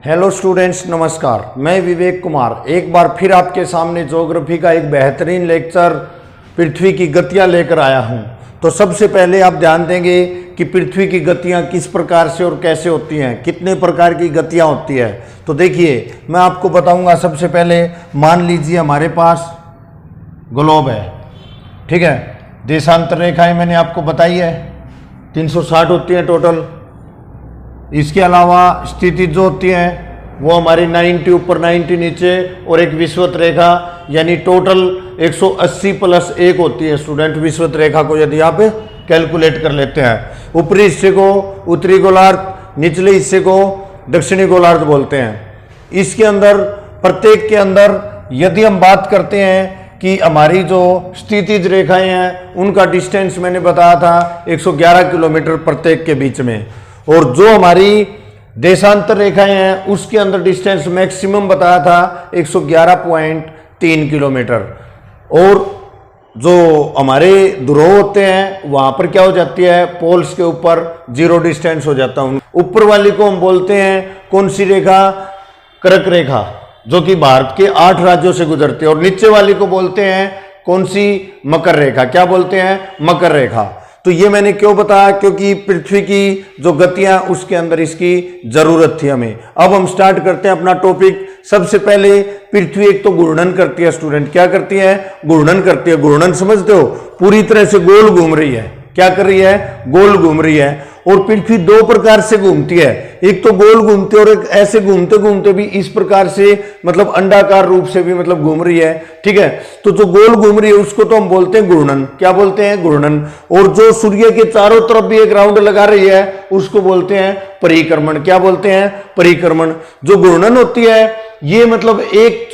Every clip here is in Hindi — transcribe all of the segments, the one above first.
हेलो स्टूडेंट्स, नमस्कार। मैं विवेक कुमार एक बार फिर आपके सामने ज्योग्राफी का एक बेहतरीन लेक्चर पृथ्वी की गतियां लेकर आया हूं। तो सबसे पहले आप ध्यान देंगे कि पृथ्वी की गतियां किस प्रकार से और कैसे होती हैं, कितने प्रकार की गतियां होती है। तो देखिए, मैं आपको बताऊंगा। सबसे पहले मान लीजिए हमारे पास ग्लोब है, ठीक है। देशांतर रेखाएं मैंने आपको बताई है 360 होती हैं टोटल। इसके अलावा स्थिति जो होती है वो हमारी 90 ऊपर 90 नीचे और एक विषुवत रेखा, यानी टोटल 180 प्लस 1 होती है स्टूडेंट। विषुवत रेखा को यदि आप कैलकुलेट कर लेते हैं, ऊपरी हिस्से को उत्तरी गोलार्ध, निचले हिस्से को दक्षिणी गोलार्ध बोलते हैं। इसके अंदर प्रत्येक के अंदर यदि हम बात करते हैं कि हमारी जो स्थितिज रेखाएं हैं उनका डिस्टेंस मैंने बताया था 111 किलोमीटर प्रत्येक के बीच में, और जो हमारी देशांतर रेखाएं हैं उसके अंदर डिस्टेंस मैक्सिमम बताया था 111.3 किलोमीटर। और जो हमारे ध्रुव होते हैं वहां पर क्या हो जाती है, पोल्स के ऊपर जीरो डिस्टेंस हो जाता है। ऊपर वाली को हम बोलते हैं कौन सी रेखा, कर्क रेखा, जो कि भारत के 8 राज्यों से गुजरती है। और नीचे वाली को बोलते हैं कौन सी, मकर रेखा। क्या बोलते हैं, मकर रेखा। तो ये मैंने क्यों बताया, क्योंकि पृथ्वी की जो गतियां उसके अंदर इसकी जरूरत थी हमें। अब हम स्टार्ट करते हैं अपना टॉपिक। सबसे पहले पृथ्वी एक तो घूर्णन करती है स्टूडेंट। क्या करती है, घूर्णन करती है। घूर्णन समझते हो, पूरी तरह से गोल घूम रही है। क्या कर रही है, गोल घूम रही है। और पृथ्वी दो प्रकार से घूमती है, एक तो गोल घूमती है और एक ऐसे घूमते घूमते भी इस प्रकार से, मतलब अंडाकार रूप से भी मतलब घूम रही है, ठीक है। तो जो गोल घूम रही है उसको तो हम बोलते हैं घूर्णन। क्या बोलते हैं, घूर्णन। और जो सूर्य के चारों तरफ भी एक राउंड लगा रही है उसको बोलते हैं परिक्रमण। क्या बोलते हैं, परिक्रमण। जो घूर्णन होती है ये मतलब एक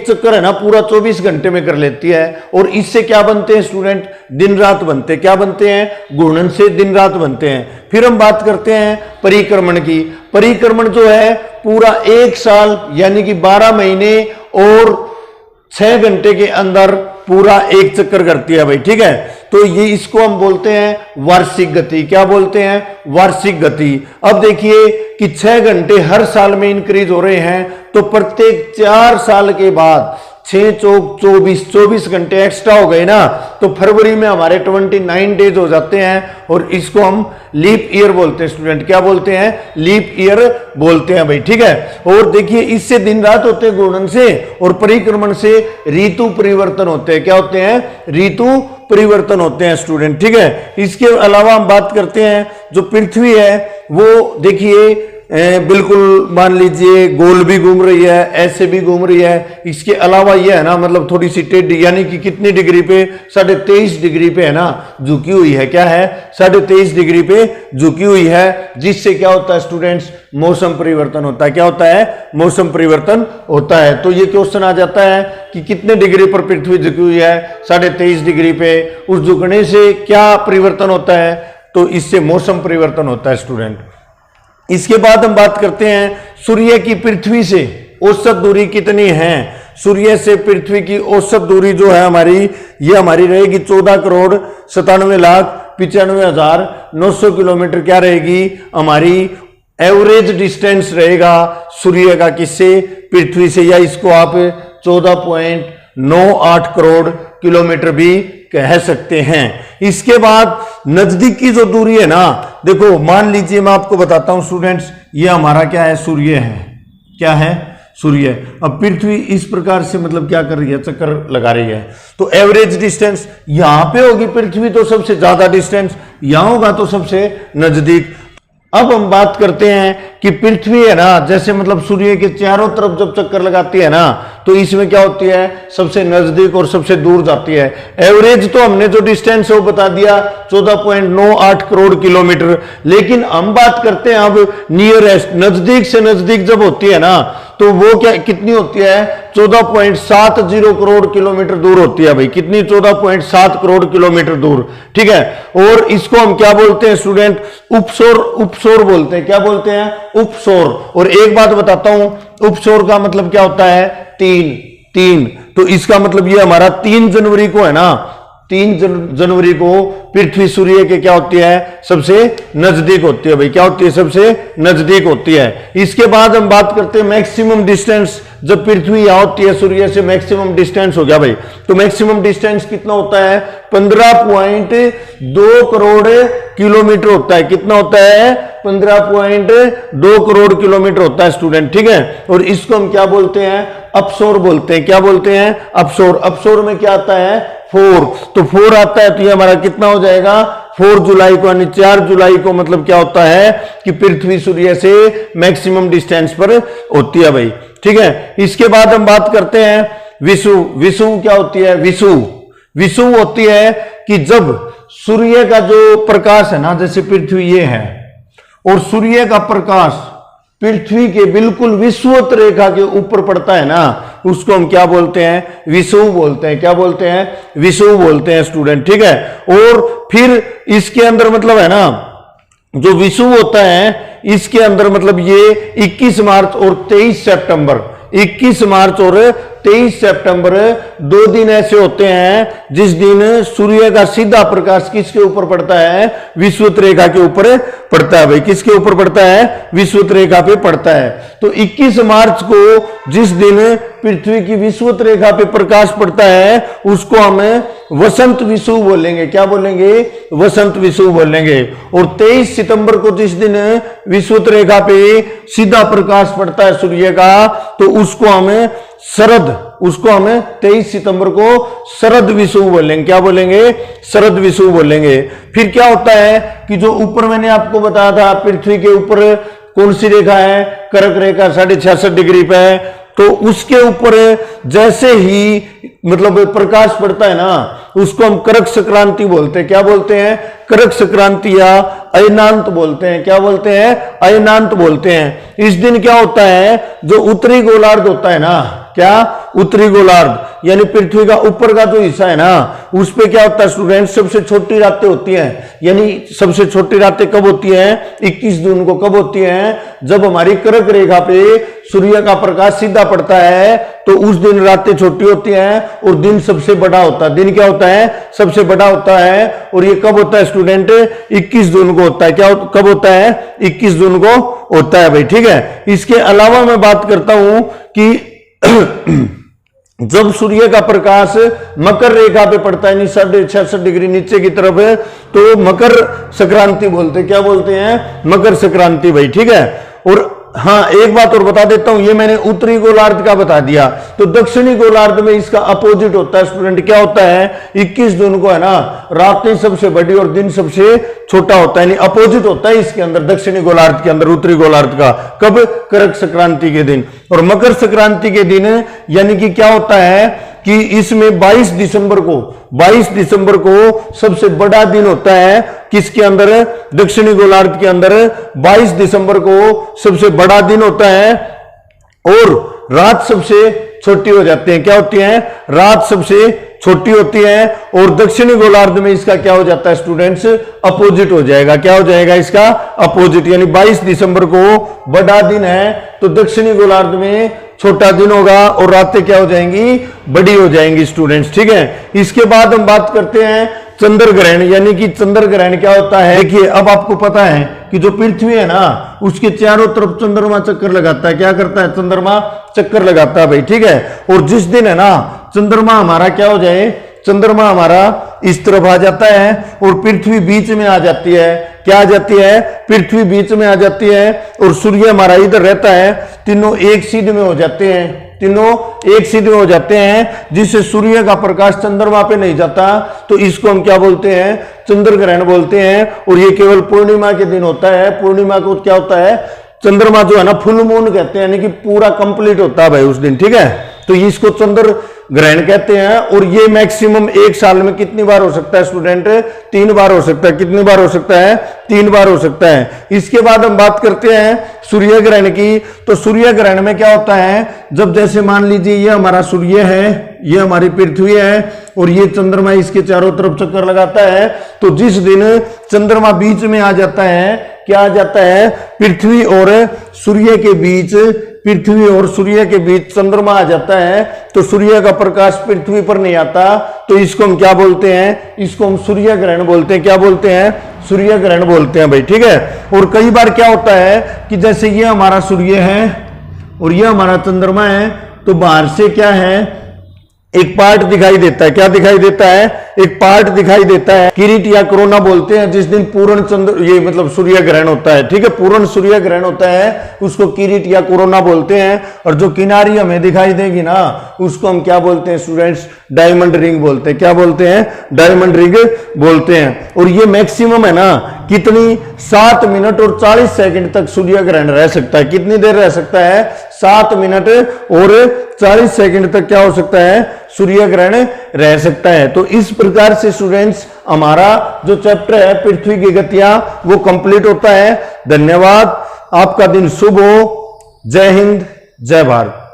चक्कर है ना पूरा 24 घंटे में कर लेती है। और इससे क्या बनते हैं स्टूडेंट, दिन रात बनते हैं। क्या बनते हैं, घूर्णन से दिन रात बनते हैं। फिर हम बात करते हैं परिक्रमण की। परिक्रमण जो है पूरा 1 साल यानी कि 12 महीने और 6 घंटे के अंदर पूरा एक चक्कर करती है भाई, ठीक है। तो ये इसको हम बोलते हैं वार्षिक गति। क्या बोलते हैं, वार्षिक गति। अब देखिए कि 6 घंटे हर साल में इंक्रीज हो रहे हैं, तो प्रत्येक 4 साल के बाद 6 चौक 24 घंटे एक्स्ट्रा हो गए ना, तो फरवरी में हमारे 29 डेज हो जाते हैं। और इसको हम लीप ईयर बोलते हैं स्टूडेंट। क्या बोलते हैं, लीप ईयर बोलते हैं भाई, ठीक है। और देखिए इससे दिन रात होते हैं घूर्णन से, और परिक्रमण से ऋतु परिवर्तन होते हैं। क्या होते हैं, ऋतु परिवर्तन होते हैं स्टूडेंट, ठीक है। इसके अलावा हम बात करते हैं जो पृथ्वी है वो देखिए बिल्कुल मान लीजिए गोल भी घूम रही है, ऐसे भी घूम रही है। इसके अलावा ये है ना मतलब थोड़ी सी टेढ़ी, यानी कि कितनी डिग्री पे, 23.5 डिग्री पे है ना झुकी हुई है। क्या है, 23.5 डिग्री पे झुकी हुई है, जिससे क्या होता है स्टूडेंट्स, मौसम परिवर्तन होता है। क्या होता है, मौसम परिवर्तन होता है। तो ये क्वेश्चन आ जाता है कि कितने डिग्री पर पृथ्वी झुकी हुई है, 23.5 डिग्री पे। उस झुकने से क्या परिवर्तन होता है, तो इससे मौसम परिवर्तन होता है स्टूडेंट। इसके बाद हम बात करते हैं सूर्य की पृथ्वी से औसत दूरी कितनी है। सूर्य से पृथ्वी की औसत दूरी जो है हमारी, ये हमारी रहेगी 14,97,95,900 किलोमीटर। क्या रहेगी हमारी एवरेज डिस्टेंस रहेगा सूर्य का, किससे, पृथ्वी से। या इसको आप 14.98 करोड़ किलोमीटर भी कह सकते हैं। इसके बाद नजदीक की जो दूरी है ना, देखो मान लीजिए मैं आपको बताता हूं स्टूडेंट्स, ये हमारा क्या है, सूर्य है। क्या है, सूर्य। अब पृथ्वी इस प्रकार से मतलब क्या कर रही है, चक्कर लगा रही है। तो एवरेज डिस्टेंस यहां पे होगी पृथ्वी तो सबसे ज्यादा डिस्टेंस, यहां होगा तो सबसे नजदीक। अब हम बात करते हैं कि पृथ्वी है ना, जैसे मतलब सूर्य के चारों तरफ जब चक्कर लगाती है ना, तो इसमें क्या होती है, सबसे नजदीक और सबसे दूर जाती है। एवरेज तो हमने जो डिस्टेंस है वो बता दिया 14.98 करोड़ किलोमीटर। लेकिन हम बात करते हैं अब नियरेस्ट, नजदीक से नजदीक जब होती है ना, तो वो क्या कितनी होती है, 14.70 करोड़ किलोमीटर दूर होती है भाई। कितनी, 14.7 करोड़ किलोमीटर दूर, ठीक है। और इसको हम क्या बोलते हैं स्टूडेंट, उपसौर, उपसौर बोलते हैं। क्या बोलते हैं, उपसौर। और एक बात बताता हूं, उपसौर का मतलब क्या होता है, 3। तो इसका मतलब ये हमारा 3 जनवरी को है ना, जनवरी को पृथ्वी सूर्य के क्या होती है, सबसे नजदीक होती है भाई। क्या होती है, सबसे नजदीक होती है। इसके बाद हम बात करते हैं मैक्सिमम डिस्टेंस। जब पृथ्वी यहां होती है सूर्य से मैक्सिमम डिस्टेंस हो गया भाई, तो मैक्सिमम डिस्टेंस कितना होता है, 15.2 करोड़ किलोमीटर होता है। कितना होता है, 15.2 करोड़ किलोमीटर होता है स्टूडेंट, ठीक है। और इसको हम क्या बोलते हैं, अपसोर बोलते हैं। क्या बोलते हैं, अपसोर। अपसोर में क्या आता है, 4। तो 4 आता है, तो ये हमारा कितना हो जाएगा, 4 जुलाई को, यानी 4 जुलाई को मतलब क्या होता है कि पृथ्वी सूर्य से मैक्सिमम डिस्टेंस पर होती है भाई, ठीक है। इसके बाद हम बात करते हैं विषुव। विषुव क्या होती है, विषुव। विषुव होती है कि जब सूर्य का जो प्रकाश है ना, जैसे पृथ्वी ये है और सूर्य का प्रकाश पृथ्वी के बिल्कुल विषुवत रेखा के ऊपर पड़ता है ना, उसको हम क्या बोलते हैं, विषुव बोलते हैं। क्या बोलते हैं, विषुव बोलते हैं स्टूडेंट, ठीक है। और फिर इसके अंदर मतलब है ना, जो विषुव होता है इसके अंदर मतलब ये 21 मार्च और 23 सितंबर, 21 मार्च और 23 सितंबर 2 दिन ऐसे होते हैं जिस दिन सूर्य का सीधा प्रकाश किसके ऊपर पड़ता है, विषुवत रेखा के ऊपर पड़ता है भाई। किसके ऊपर पड़ता है, विषुवत रेखा पे पड़ता है। तो 21 मार्च को जिस दिन पृथ्वी की विषुवत रेखा पे प्रकाश पड़ता है उसको हम वसंत विषुव बोलेंगे। क्या बोलेंगे, वसंत विषुव बोलेंगे। और 23 सितंबर को जिस दिन विषुवत रेखा पे सीधा प्रकाश पड़ता है सूर्य का, तो उसको हमें शरद, उसको हमें 23 सितंबर को शरद विषुव बोलेंगे। क्या बोलेंगे, शरद विषुव बोलेंगे। फिर क्या होता है कि जो ऊपर मैंने आपको बताया था पृथ्वी के ऊपर कौन सी रेखा है, कर्क रेखा 66.5 डिग्री पे है, तो उसके ऊपर जैसे ही मतलब प्रकाश पड़ता है ना, उसको हम कर्क संक्रांति बोलते हैं। क्या बोलते हैं, कर्क संक्रांति या अयनांत बोलते हैं। क्या बोलते हैं, अयनांत बोलते हैं। इस दिन क्या होता है, जो उत्तरी गोलार्ध होता है ना, क्या, उत्तरी गोलार्ध यानी पृथ्वी का ऊपर का जो हिस्सा है ना, उस पे क्या होता है स्टूडेंट, सबसे छोटी रातें होती हैं। यानी सबसे छोटी रातें कब होती हैं, 21 जून को। कब होती हैं, जब हमारी कर्क रेखा पे सूर्य का प्रकाश सीधा पड़ता है, तो उस दिन रातें छोटी होती हैं और दिन सबसे बड़ा होता है। दिन क्या होता है, सबसे बड़ा होता है। और ये कब होता है स्टूडेंट, 21 जून को होता है। क्या कब होता है, 21 जून को होता है भाई, ठीक है। इसके अलावा मैं बात करता हूं कि जब सूर्य का प्रकाश मकर रेखा पे पड़ता है, 66.5 डिग्री नीचे की तरफ है, तो मकर संक्रांति बोलते हैं। क्या बोलते हैं, मकर संक्रांति भाई, ठीक है। और हाँ, एक बात और बता देता हूं, ये मैंने उत्तरी गोलार्ध का बता दिया, तो दक्षिणी गोलार्ध में इसका अपोजिट होता है स्टूडेंट। क्या होता है, 21 जून को है ना, रातें सबसे बड़ी और दिन सबसे छोटा होता है, यानी अपोजिट होता है इसके अंदर, दक्षिणी गोलार्ध के अंदर उत्तरी गोलार्ध का। कब, कर्क संक्रांति के दिन। और मकर संक्रांति के दिन यानी कि क्या होता है कि इसमें 22 दिसंबर को सबसे बड़ा दिन होता है। किसके अंदर, दक्षिणी गोलार्ध के अंदर 22 दिसंबर को सबसे बड़ा दिन होता है और रात सबसे छोटी हो जाती है। क्या होती है, रात सबसे छोटी होती है। और दक्षिणी गोलार्ध में इसका क्या हो जाता है स्टूडेंट्स, अपोजिट हो जाएगा। क्या हो जाएगा इसका, अपोजिट। यानी 22 दिसंबर को बड़ा दिन है तो दक्षिणी गोलार्ध में छोटा दिन होगा और रातें क्या हो जाएंगी, बड़ी हो जाएंगी स्टूडेंट्स, ठीक है। इसके बाद हम बात करते हैं चंद्र ग्रहण। यानी कि चंद्र ग्रहण क्या होता है, देखिए अब आपको पता है कि जो पृथ्वी है ना, उसके चारों तरफ चंद्रमा चक्कर लगाता है। क्या करता है, चंद्रमा चक्कर लगाता है भाई, ठीक है। और जिस दिन है ना चंद्रमा हमारा क्या हो जाए, चंद्रमा हमारा इस तरफ आ जाता है और पृथ्वी बीच में आ जाती है। क्या आ जाती है, पृथ्वी बीच में आ जाती है और सूर्य हमारा इधर रहता है। तीनों एक सीध में हो जाते हैं, तीनों एक सीध में हो जाते हैं, जिससे सूर्य का प्रकाश चंद्रमा पे नहीं जाता। तो इसको हम क्या बोलते हैं, चंद्र ग्रहण बोलते हैं। और ये केवल पूर्णिमा के दिन होता है। पूर्णिमा को क्या होता है, चंद्रमा जो है ना फुल मून कहते हैं, यानी कि पूरा कंप्लीट होता है भाई उस दिन, ठीक है। तो इसको चंद्र ग्रहण कहते हैं। और ये मैक्सिमम एक साल में कितनी बार हो सकता है स्टूडेंट, 3 बार हो सकता है। कितनी बार हो सकता है, 3 बार हो सकता है। इसके बाद हम बात करते हैं सूर्य ग्रहण की। तो सूर्य ग्रहण में क्या होता है, जब जैसे मान लीजिए ये हमारा सूर्य है, ये हमारी पृथ्वी है और ये चंद्रमा इसके चारों तरफ चक्कर लगाता है, तो जिस दिन चंद्रमा बीच में आ जाता है, क्या आ जाता है, पृथ्वी और सूर्य के बीच पृथ्वी और सूर्य के बीच चंद्रमा आ जाता है तो सूर्य का प्रकाश पृथ्वी पर नहीं आता, तो इसको हम क्या बोलते हैं, इसको हम सूर्य ग्रहण बोलते हैं। क्या बोलते हैं, सूर्य ग्रहण बोलते हैं भाई, ठीक है। और कई बार क्या होता है कि जैसे ये हमारा सूर्य है और ये हमारा चंद्रमा है, तो बाहर से क्या है, एक पार्ट दिखाई देता है। क्या दिखाई देता है, एक पार्ट दिखाई देता है, किरीट या कोरोना बोलते हैं, जिस दिन पूर्ण चंद्र ये मतलब सूर्य ग्रहण होता है, ठीक है, पूर्ण सूर्य ग्रहण होता है उसको किरीट या कोरोना बोलते हैं। और जो किनारी हमें दिखाई देगी ना उसको हम क्या बोलते हैं स्टूडेंट्स, डायमंड रिंग बोलते हैं। क्या बोलते हैं, डायमंड रिंग बोलते हैं। और ये मैक्सिमम है ना कितनी, 7 मिनट और 40 सेकंड तक सूर्य ग्रहण रह सकता है। कितनी देर रह सकता है, 7 मिनट और 40 सेकंड तक क्या हो सकता है, सूर्य ग्रहण रह सकता है। तो इस प्रकार से स्टूडेंट्स हमारा जो चैप्टर है पृथ्वी की गतियां वो कंप्लीट होता है। धन्यवाद, आपका दिन शुभ हो। जय हिंद, जय भारत।